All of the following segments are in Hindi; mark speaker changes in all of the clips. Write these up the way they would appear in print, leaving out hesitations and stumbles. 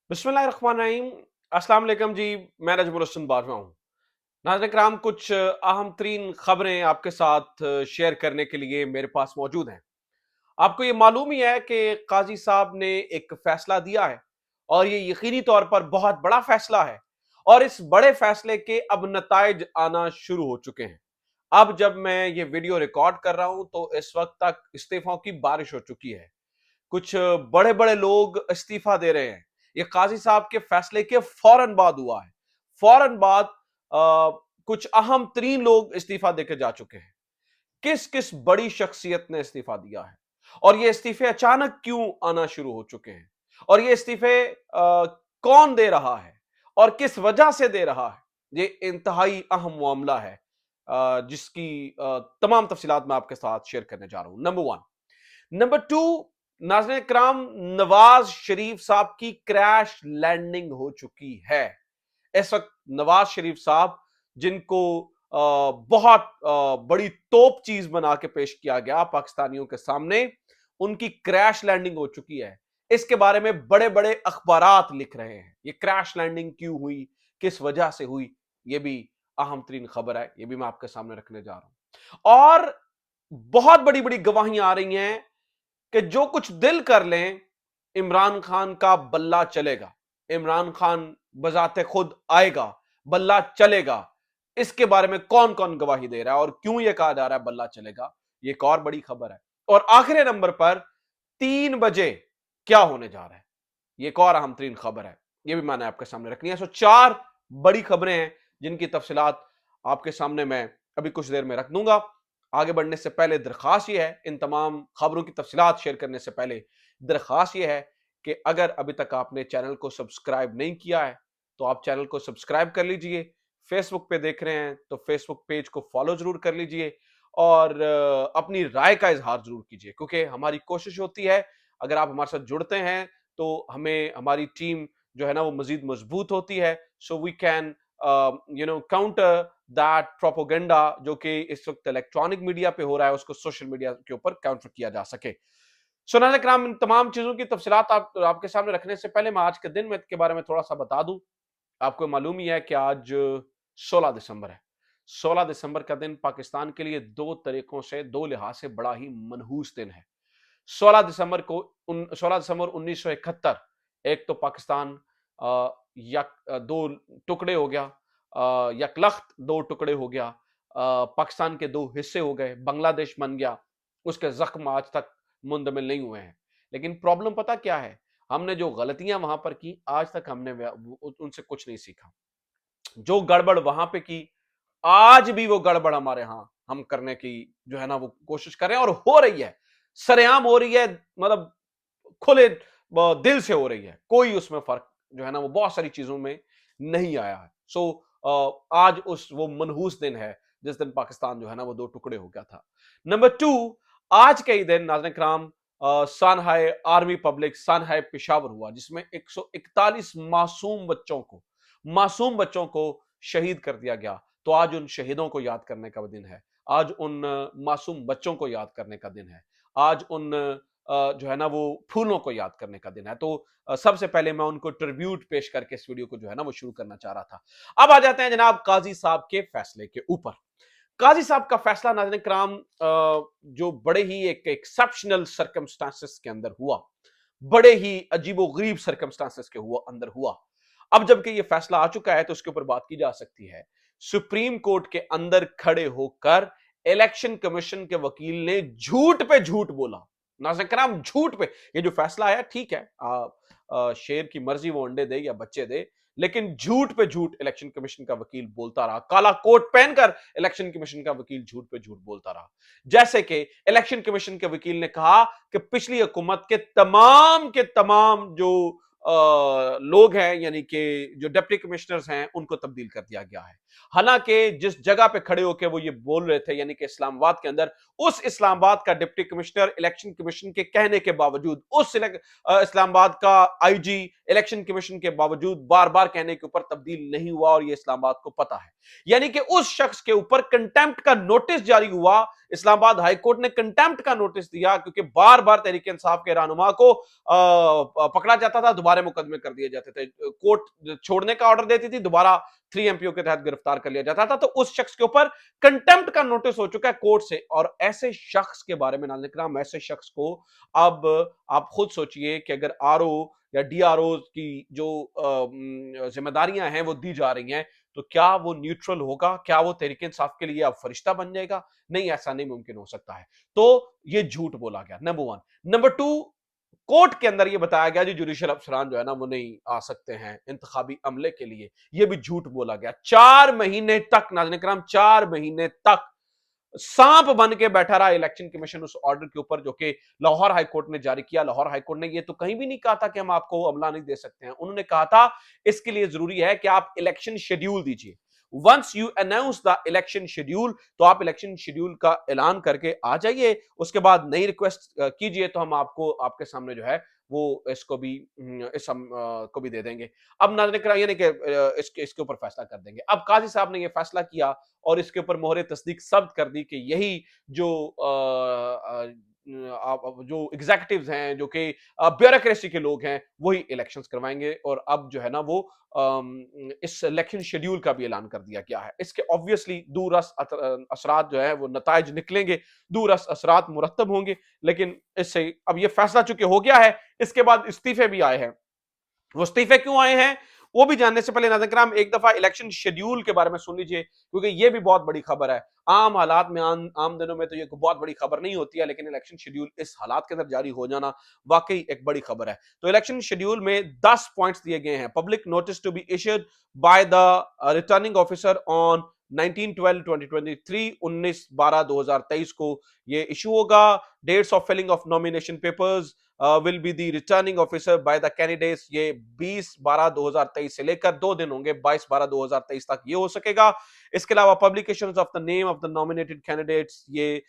Speaker 1: बिस्मिल्लाहिर्रहमानिर्रहीम। अस्सलाम वालेकुम जी। मैं नजमुल हसन बाजवा हूँ। नाज़रीन किराम, कुछ अहम तरीन खबरें आपके साथ शेयर करने के लिए मेरे पास मौजूद हैं। आपको ये मालूम ही है कि काजी साहब ने एक फैसला दिया है और ये यकीनी तौर पर बहुत बड़ा फैसला है और इस बड़े फैसले के अब नताइज आना शुरू हो चुके हैं। अब जब मैं ये वीडियो रिकॉर्ड कर रहा हूं तो इस वक्त तक इस्तीफों की बारिश हो चुकी है। कुछ बड़े बड़े लोग इस्तीफा दे रहे हैं। ये काजी साहब के फैसले के फौरन बाद हुआ है। फौरन बाद कुछ अहम तरीन लोग इस्तीफा देकर जा चुके हैं। किस किस बड़ी शख्सियत ने इस्तीफा दिया है और ये इस्तीफे अचानक क्यों आना शुरू हो चुके हैं और ये इस्तीफे कौन दे रहा है और किस वजह से दे रहा है, ये इंतहाई अहम मामला है जिसकी तमाम तफसीलात मैं आपके साथ शेयर करने जा रहा हूं। Number one. नंबर टू, नाज़रीन किराम, नवाज शरीफ साहब की क्रैश लैंडिंग हो चुकी है। इस वक्त नवाज शरीफ साहब, जिनको बहुत बड़ी तोप चीज बना के पेश किया गया पाकिस्तानियों के सामने, उनकी क्रैश लैंडिंग हो चुकी है। इसके बारे में बड़े बड़े अखबारात लिख रहे हैं। ये क्रैश लैंडिंग क्यों हुई, किस वजह से हुई, ये भी अहम तरीन खबर है। ये भी मैं आपके सामने रखने जा रहा हूं और बहुत बड़ी बड़ी गवाहियां आ रही हैं कि जो कुछ दिल कर लें, इमरान खान का बल्ला चलेगा। इमरान खान बजाते खुद आएगा, बल्ला चलेगा। इसके बारे में कौन कौन गवाही दे रहा है और क्यों यह कहा जा रहा है बल्ला चलेगा, ये एक और बड़ी खबर है। और आखिरी नंबर पर 3 बजे क्या होने जा रहा है, ये एक और अहम तरीन खबर है। ये भी मैंने आपके सामने रखनी है। सो 4 बड़ी खबरें हैं जिनकी तफसीलात आपके सामने मैं अभी कुछ देर में रख दूंगा। आगे बढ़ने से पहले दरखास्त यह है, इन तमाम खबरों की तफसीलात शेयर करने से पहले दरखास्त यह है कि अगर अभी तक आपने चैनल को सब्सक्राइब नहीं किया है तो आप चैनल को सब्सक्राइब कर लीजिए। फेसबुक पे देख रहे हैं तो फेसबुक पेज को फॉलो जरूर कर लीजिए और अपनी राय का इजहार जरूर कीजिए, क्योंकि हमारी कोशिश होती है अगर आप हमारे साथ जुड़ते हैं तो हमें, हमारी टीम जो है ना, वो मजीद मजबूत होती है। So we can counter that propaganda जो कि इस वक्त इलेक्ट्रॉनिक मीडिया पे हो रहा है, उसको सोशल मीडिया के ऊपर काउंटर किया जा सके। सुनाने कराम, इन तमाम चीजों की तफसीलात आपके सामने रखने से पहले मैं आज के दिन में के बारे में थोड़ा सा बता दूं। आपको मालूम ही है कि आज 16 दिसंबर है। 16 दिसंबर का दिन पाकिस्तान के लिए दो तरीकों से, दो लिहाज से बड़ा ही मनहूस दिन है। 16 दिसंबर 1971, एक तो पाकिस्तान दो टुकड़े हो गया, यकलख्त दो टुकड़े हो गया, पाकिस्तान के दो हिस्से हो गए, बांग्लादेश बन गया। उसके जख्म आज तक मुंदमिल नहीं हुए हैं। लेकिन प्रॉब्लम पता क्या है, हमने जो गलतियां वहां पर की, आज तक हमने उनसे कुछ नहीं सीखा। जो गड़बड़ वहां पे की, आज भी वो गड़बड़ हमारे यहां हम करने की जो है ना वो कोशिश कर रहे हैं और हो रही है, सरेआम हो रही है, मतलब खुले दिल से हो रही है। कोई उसमें फर्क जो है ना वो बहुत सारी चीजों में नहीं आया है। सो आज उस वो मनहूस दिन है जिस दिन पाकिस्तान जो है ना वो दो टुकड़े हो गया था। नंबर टू, आज के ही दिन नाज़रीन कराम, सानहाय आर्मी पब्लिक, सानहाय पेशावर हुआ, जिसमें 141 मासूम बच्चों को शहीद कर दिया गया। तो आज उन शहीदों को याद करने का दिन है। आज उन मासूम बच्चों को याद करने का दिन है। आज उन जो है ना वो फूलों को याद करने का दिन है। तो सबसे पहले मैं उनको ट्रिब्यूट पेश करके इस वीडियो को जो है ना वो शुरू करना चाह रहा था। अब आ जाते हैं जनाब काजी साहब के फैसले के ऊपर। काजी साहब का फैसला नाज़रीन कराम, जो बड़े ही एक एक्सेप्शनल सर्कमस्टांसेस के अंदर हुआ, बड़े ही अजीबोगरीब सर्कमस्टांसेस के अंदर हुआ। अब जबकि ये फैसला आ चुका है तो उसके ऊपर बात की जा सकती है। सुप्रीम कोर्ट के अंदर खड़े होकर इलेक्शन कमीशन के वकील ने झूठ पे झूठ बोला। नाज़रीन कराम, झूठ पे ये जो फैसला आया, ठीक है, शेर की मर्जी वो अंडे दे या बच्चे दे, लेकिन झूठ पे झूठ इलेक्शन कमीशन का वकील बोलता रहा। काला कोट पहनकर इलेक्शन कमीशन का वकील झूठ पे झूठ बोलता रहा। जैसे कि इलेक्शन कमीशन के वकील ने कहा कि पिछली हुकूमत के तमाम जो लोग हैं, यानी कि जो डिप्टी कमिश्नर्स हैं, उनको तब्दील कर दिया गया है। हालांकि जिस जगह पे खड़े होकर वो ये बोल रहे थे, यानी कि इस्लामाबाद के अंदर, उस इस्लामाबाद का डिप्टी कमिश्नर इलेक्शन कमीशन के कहने के बावजूद, उस इस्लामाबाद का आईजी इलेक्शन कमीशन के बावजूद बार बार कहने के ऊपर तब्दील नहीं हुआ और ये इस्लामाबाद को पता है। यानी कि उस शख्स के ऊपर कंटेम्प्ट का नोटिस जारी हुआ इस्लामाबाद हाई कोर्ट ने कंटेम्प्ट का नोटिस दिया क्योंकि बार बार तहरीक इंसाफ के रहनुमा को पकड़ा जाता था, दोबारा मुकदमे कर दिए जाते थे, कोर्ट छोड़ने का ऑर्डर देती थी, दोबारा 3 MPO के तहत गिरफ्तार कर लिया जाता था। तो उस शख्स के ऊपर कंटेम्प्ट का नोटिस हो चुका है कोर्ट से, और ऐसे शख्स के बारे में नाज़रीन किराम, ऐसे शख्स को अब आप खुद सोचिए कि अगर आरओ या डीआरओ की जो जिम्मेदारियां हैं वो दी जा रही हैं, तो क्या वो न्यूट्रल होगा? क्या वो तहरीक इंसाफ के लिए अब फरिश्ता बन जाएगा? नहीं, ऐसा नहीं मुमकिन हो सकता है। तो ये झूठ बोला गया, number one. Number two, court के अंदर ये बताया गया जी जुडिशियल अफसरान जो है ना वो नहीं आ सकते हैं इंतखाबी अमले के लिए, ये भी झूठ बोला गया। 4 महीने तक नाज़रीन किराम, 4 महीने तक सांप बन के बैठा रहा इलेक्शन कमीशन उस ऑर्डर के ऊपर जो कि लाहौर हाई कोर्ट ने जारी किया। लाहौर हाई कोर्ट ने ये तो कहीं भी नहीं कहा था कि हम आपको अमला नहीं दे सकते हैं, उन्होंने कहा था इसके लिए जरूरी है कि आप इलेक्शन शेड्यूल दीजिए। Once you announce the election schedule, तो आप इलेक्शन शेड्यूल का ऐलान करके आ जाइए, उसके बाद नई रिक्वेस्ट कीजिए, तो हम आपको आपके सामने जो है वो इसको भी को भी दे देंगे। अब नाज़रीन किराम यानी कि इसके इसके ऊपर फैसला कर देंगे। अब काजी साहब ने ये फैसला किया और इसके ऊपर मोहर तस्दीक सब्त कर दी कि यही जो जो एग्जीक्यूटिव्स हैं, जो कि ब्यूरोक्रेसी के लोग हैं, वही इलेक्शंस करवाएंगे। और अब जो है ना वो इस इलेक्शन शेड्यूल का भी ऐलान कर दिया गया है। इसके ऑब्वियसली दूरअसर असरात जो है वो नताइज निकलेंगे, दूरअसर असरात मुरतब होंगे। लेकिन इससे अब ये फैसला चूंकि हो गया है, इसके बाद इस्तीफे भी आए हैं। वो इस्तीफे क्यों आए हैं वो भी जानने से पहले नाज़रीन किराम एक दफा इलेक्शन शेड्यूल के बारे में सुन लीजिए, क्योंकि ये भी बहुत बड़ी खबर है। आम हालात में आम दिनों में तो ये बहुत बड़ी खबर नहीं होती है, लेकिन इलेक्शन शेड्यूल इस हालात के अंदर जारी हो जाना वाकई एक बड़ी खबर है। तो इलेक्शन शेड्यूल में 10 पॉइंट्स दिए गए हैं। Public notice to be issued by the returning officer on 19/12/2023, 19/12/2023 को ये इशू होगा। Dates of filing of nomination papers will be the returning officer by the candidates, ये 20/12/2023 से लेकर 2 दिन होंगे, 22/12/2023 तक ये हो सकेगा। इसके अलावा publication of the name of the nominated candidates, ये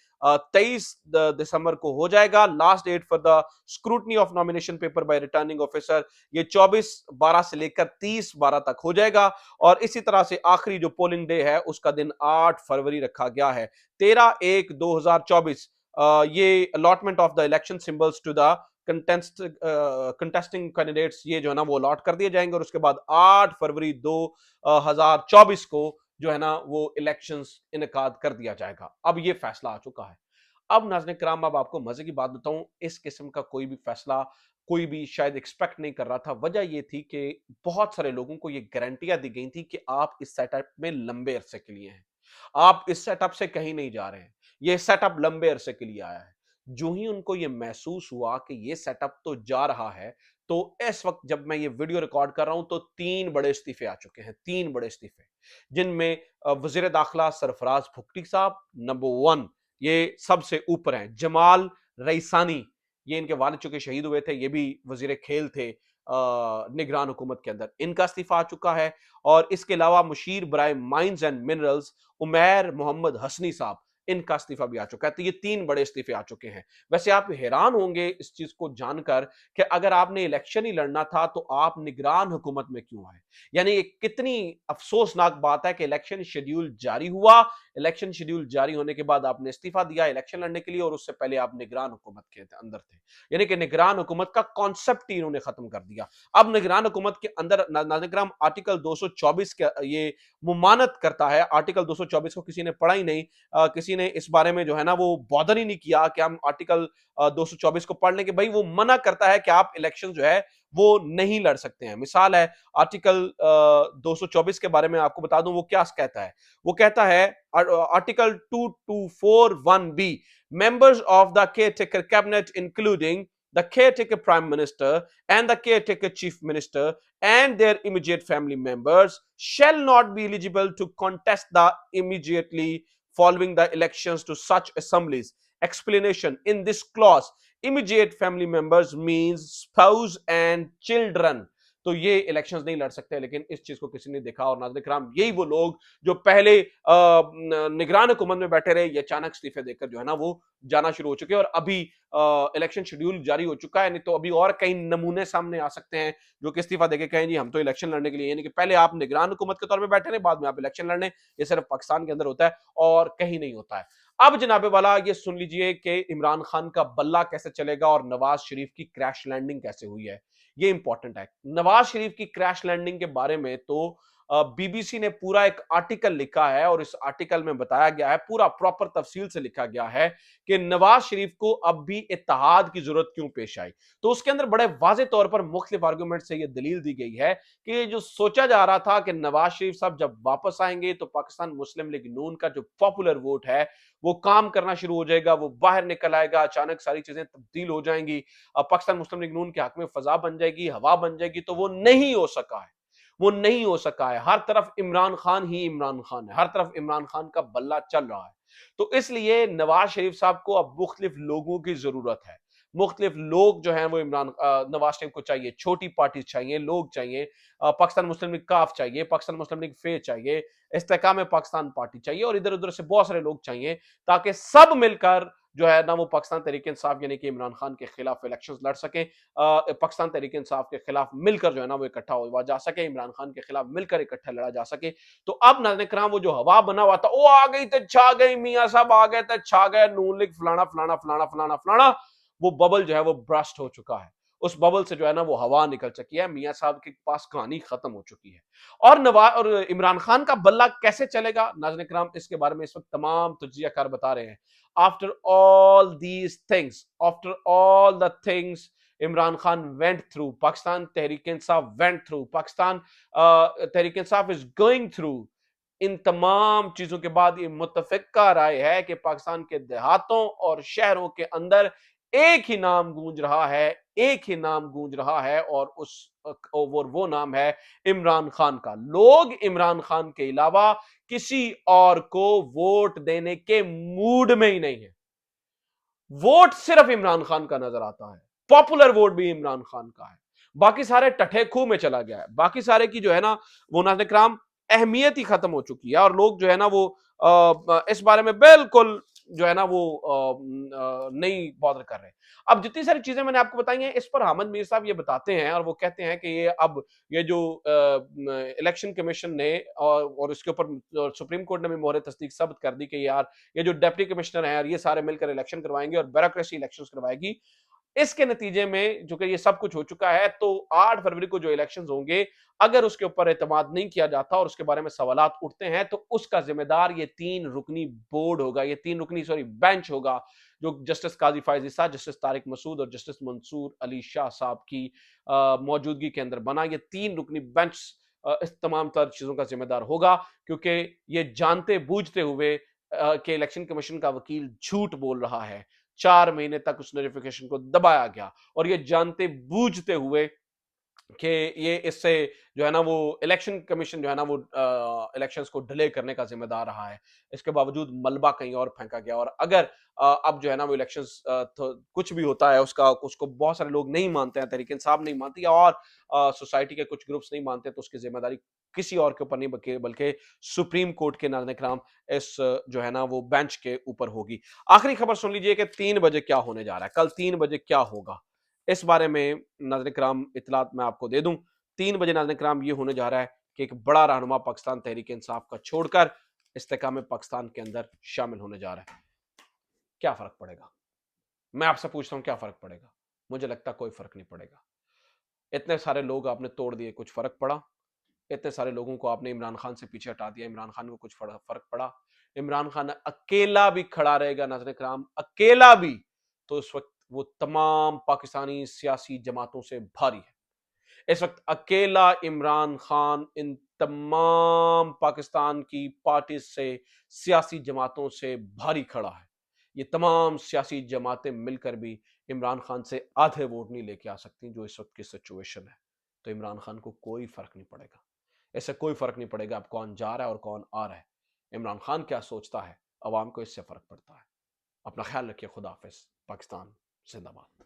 Speaker 1: 23 दिसंबर को हो जाएगा। Last date for the scrutiny of nomination paper by returning officer, ये 24/12 से लेकर 30/12 तक हो जाएगा। और इसी तरह से आखिरी जो पोलिंग डे है उसका दिन 8 फरवरी रखा गया है। 13/1/2024 ये allotment of the election symbols to the contesting candidates, ये जो है ना वो अलॉट कर दिए जाएंगे। और उसके बाद 8 फरवरी 2024 को जो है ना वो इलेक्शंस इनेकाद कर दिया जाएगा। अब ये फैसला आ चुका है। अब नाज़रीन किराम, अब आपको मजे की बात बताऊं, इस किस्म का कोई भी फैसला कोई भी शायद एक्सपेक्ट नहीं कर रहा था। वजह ये थी कि बहुत सारे लोगों को ये गारंटियां दी गई थी कि आप इस सेटअप में लंबे अरसे के लिए हैं, आप इस सेटअप से कहीं नहीं जा रहे हैं, ये सेटअप लंबे अरसे के लिए आया है। जो ही उनको ये महसूस हुआ कि ये सेटअप तो जा रहा है, तो इस वक्त जब मैं ये वीडियो रिकॉर्ड कर रहा हूं तो 3 बड़े इस्तीफे आ चुके हैं, 3 बड़े इस्तीफे, जिनमें वजीर दाखिला सरफराज भुगटी साहब नंबर 1, ये सबसे ऊपर हैं। जमाल रईसानी, ये इनके वालिद चूंकि शहीद हुए थे, ये भी वजीर खेल थे निगरान हुकूमत के अंदर, इनका इस्तीफा आ चुका है। और इसके अलावा मुशीर बराए mines and minerals Umair Mohammad Hasni sahab, इनका इस्तीफा भी आ चुका है। तो ये 3 बड़े इस्तीफे आ चुके हैं। वैसे आप हैरान होंगे इस चीज को जानकर कि अगर आपने इलेक्शन ही लड़ना था तो आप निगरान हुकूमत में क्यों आए। यानी ये कितनी अफसोसनाक बात है कि इलेक्शन शेड्यूल जारी हुआ, इलेक्शन शेड्यूल जारी होने के बाद आपने इस्तीफा दिया इलेक्शन लड़ने के लिए, और उससे पहले आप निगरान हुकूमत के अंदर थे। यानी कि निगरान हुकूमत का कॉन्सेप्ट ही इन्होंने खत्म कर दिया। अब निगरान हुकूमत के अंदर नाज़रीन आर्टिकल 224 के ये मुमानत करता है। आर्टिकल 224 को किसी ने पढ़ा ही नहीं, किसी ने इस बारे में जो है ना वो बॉदर ही नहीं किया कि हम आर्टिकल 224 को पढ़ लें कि भाई वो मना करता है कि आप इलेक्शन जो है वो नहीं लड़ सकते हैं। मिसाल है आर्टिकल 224 के बारे में आपको बता दूं वो क्या कहता है। वो कहता है article 2241B, members of the caretaker cabinet including the caretaker prime minister and the caretaker chief minister and their immediate family members shall not be eligible to contest the immediately following the elections to such assemblies. Explanation: in this clause, immediate family members means spouse and children. तो ये इलेक्शंस नहीं लड़ सकते, लेकिन इस चीज को किसी ने देखा। और नाज़रीन किराम, यही वो लोग जो पहले निगरान हुकूमत में बैठे रहे, ये अचानक इस्तीफे देकर जो है ना वो जाना शुरू हो चुके हैं। और अभी इलेक्शन शेड्यूल जारी हो चुका है, नहीं तो अभी और कई नमूने सामने आ सकते हैं जो कि इस्तीफा देके कहें जी हम तो इलेक्शन लड़ने के लिए, यानी कि पहले आप निगरान हुकूमत के तौर पर बैठे रहे, बाद में आप इलेक्शन लड़ने। ये सिर्फ पाकिस्तान के अंदर होता है और कहीं नहीं होता है। अब जनाबे वाला ये सुन लीजिए कि इमरान खान का बल्ला कैसे चलेगा और नवाज शरीफ की क्रैश लैंडिंग कैसे हुई है, ये इंपॉर्टेंट है। नवाज शरीफ की क्रैश लैंडिंग के बारे में तो बीबीसी ने पूरा एक आर्टिकल लिखा है और इस आर्टिकल में बताया गया है, पूरा प्रॉपर तफसील से लिखा गया है कि नवाज शरीफ को अब भी इत्तेहाद की जरूरत क्यों पेश आई। तो उसके अंदर बड़े वाजे तौर पर मुख्तलिफ आर्गूमेंट से यह दलील दी गई है कि जो सोचा जा रहा था कि नवाज शरीफ साहब जब वापस आएंगे तो पाकिस्तान मुस्लिम लीग नून का जो पॉपुलर वोट है वो काम करना शुरू हो जाएगा, वो बाहर निकल आएगा, अचानक सारी चीजें तब्दील हो जाएंगी, पाकिस्तान मुस्लिम लीग नून के हक में फजा बन जाएगी, हवा बन जाएगी। तो वो नहीं हो सका है, वो नहीं हो सका है। हर तरफ इमरान खान ही इमरान खान है, हर तरफ इमरान खान का बल्ला चल रहा है। तो इसलिए नवाज शरीफ साहब को अब मुख्तलिफ लोगों की जरूरत है। मुख्तलिफ लोग जो हैं वो नवाज शरीफ को चाहिए, छोटी पार्टी चाहिए, लोग चाहिए, पाकिस्तान मुस्लिम लीग काफ चाहिए, पाकिस्तान मुस्लिम लीग फे चाहिए, इस्तेकाम पाकिस्तान पार्टी चाहिए और इधर उधर से बहुत सारे लोग चाहिए, ताकि सब मिलकर जो है ना वो पाकिस्तान तहरीक इंसाफ यानी कि इमरान खान के खिलाफ इलेक्शंस लड़ सकें। पाकिस्तान तहरीक इंसाफ के खिलाफ मिलकर जो है ना वो इकट्ठा हुआ जा सके, इमरान खान के खिलाफ मिलकर इकट्ठा लड़ा जा सके। तो अब नाज़रीन किराम वो जो हवा बना हुआ था, वो आ गई तो छा गई, मियां साहब आ गए तो छा गए, नून लीग फलाना फलाना फलाना फलाना फलाना, वो बबल जो है वो ब्रस्ट हो चुका है। उस बबल से जो है ना वो हवा निकल चुकी है, मियां साहब के पास कहानी खत्म हो चुकी है। और नवाज और इमरान खान का बल्ला कैसे चलेगा नाज़रीन किराम, इसके बारे में इस वक्त तमाम तज्जियाकार बता रहे हैं। After all these things, after all the things Imran Khan went through, Pakistan Tehreek Insaf went through, Pakistan Tehreek Insaf is going through, इन तमाम चीजों के बाद ये मुत्तफिका राय है कि पाकिस्तान के देहातों और शहरों के अंदर एक ही नाम गूंज रहा है, एक ही नाम गूंज रहा है और वो नाम है इमरान खान का। लोग इमरान खान के अलावा किसी और को वोट देने के मूड में ही नहीं है। वोट सिर्फ इमरान खान का नजर आता है, पॉपुलर वोट भी इमरान खान का है, बाकी सारे टठे खूह में चला गया है, बाकी सारे की जो है ना वो नाज़रीन किराम अहमियत ही खत्म हो चुकी है। और लोग जो है ना वो इस बारे में बिल्कुल जो है ना वो नहीं बॉदर कर रहे। अब जितनी सारी चीजें मैंने आपको बताई हैं, इस पर हामिद मीर साहब ये बताते हैं और वो कहते हैं कि ये अब ये जो इलेक्शन कमीशन ने और इसके ऊपर सुप्रीम कोर्ट ने भी मोहर तस्दीक साबित कर दी कि यार ये जो डिप्टी कमिश्नर है यार ये सारे मिलकर इलेक्शन करवाएंगे और ब्यूरोक्रेसी इलेक्शन करवाएगी। इसके नतीजे में जो कि ये सब कुछ हो चुका है, तो 8 फरवरी को जो इलेक्शंस होंगे, अगर उसके ऊपर एतमाद नहीं किया जाता और उसके बारे में सवालात उठते हैं, तो उसका जिम्मेदार ये 3 रुकनी बोर्ड होगा, ये 3 रुकनी बेंच होगा, जो जस्टिस काजी फायज ईसा, जस्टिस तारिक मसूद और जस्टिस मंसूर अली शाह साहब की मौजूदगी के अंदर बना ये 3 रुकनी बेंच इस तमाम तर चीजों का जिम्मेदार होगा, क्योंकि ये जानते बूझते हुए कि इलेक्शन कमीशन का वकील झूठ बोल रहा है, 4 महीने तक उस नोटिफिकेशन को दबाया गया और ये जानते बूझते हुए कि ये इससे जो है ना वो इलेक्शन कमीशन जो है ना वो इलेक्शंस को डिले करने का जिम्मेदार रहा है। इसके बावजूद मलबा कहीं और फेंका गया और अगर अब जो है ना वो इलेक्शंस तो कुछ भी होता है उसका उसको बहुत सारे लोग नहीं मानते हैं, तहरीक इंसाफ नहीं मानती और सोसाइटी के कुछ ग्रुप्स नहीं मानते, तो उसकी जिम्मेदारी किसी और के ऊपर नहीं बल्कि सुप्रीम कोर्ट के नाज़रीन इस जो है ना वो बेंच के ऊपर होगी। आखिरी खबर सुन लीजिए कि 3 बजे क्या होने जा रहा है, कल 3 बजे क्या होगा, इस बारे में नाज़रीन किराम इत्तलात मैं आपको दे दूं। 3 बजे नाज़रीन किराम ये होने जा रहा है कि एक बड़ा रहनुमा पाकिस्तान तहरीक इंसाफ का छोड़कर इस्तेकाम पाकिस्तान के अंदर शामिल होने जा रहा है। क्या फर्क पड़ेगा? मैं आपसे पूछता हूं क्या फर्क पड़ेगा? मुझे लगता कोई फर्क नहीं पड़ेगा। इतने सारे लोग आपने तोड़ दिए, कुछ फर्क पड़ा? इतने सारे लोगों को आपने इमरान खान से पीछे हटा दिया, इमरान खान को कुछ फर्क पड़ा? इमरान खान अकेला भी खड़ा रहेगा नाज़रीन किराम, अकेला भी, तो इस वक्त वो तमाम पाकिस्तानी सियासी जमातों से भारी है। इस वक्त अकेला इमरान खान इन तमाम पाकिस्तान की पार्टी से, सियासी जमातों से भारी खड़ा है। ये तमाम सियासी जमातें मिलकर भी इमरान खान से आधे वोट नहीं लेके आ सकती, जो इस वक्त की सिचुएशन है। तो इमरान खान को कोई फर्क नहीं पड़ेगा, इससे कोई फर्क नहीं पड़ेगा अब कौन जा रहा है और कौन आ रहा है। इमरान खान क्या सोचता है, अवाम को इससे फर्क पड़ता है। अपना ख्याल रखिए, खुदा हाफिज, पाकिस्तान जिंदाबाद।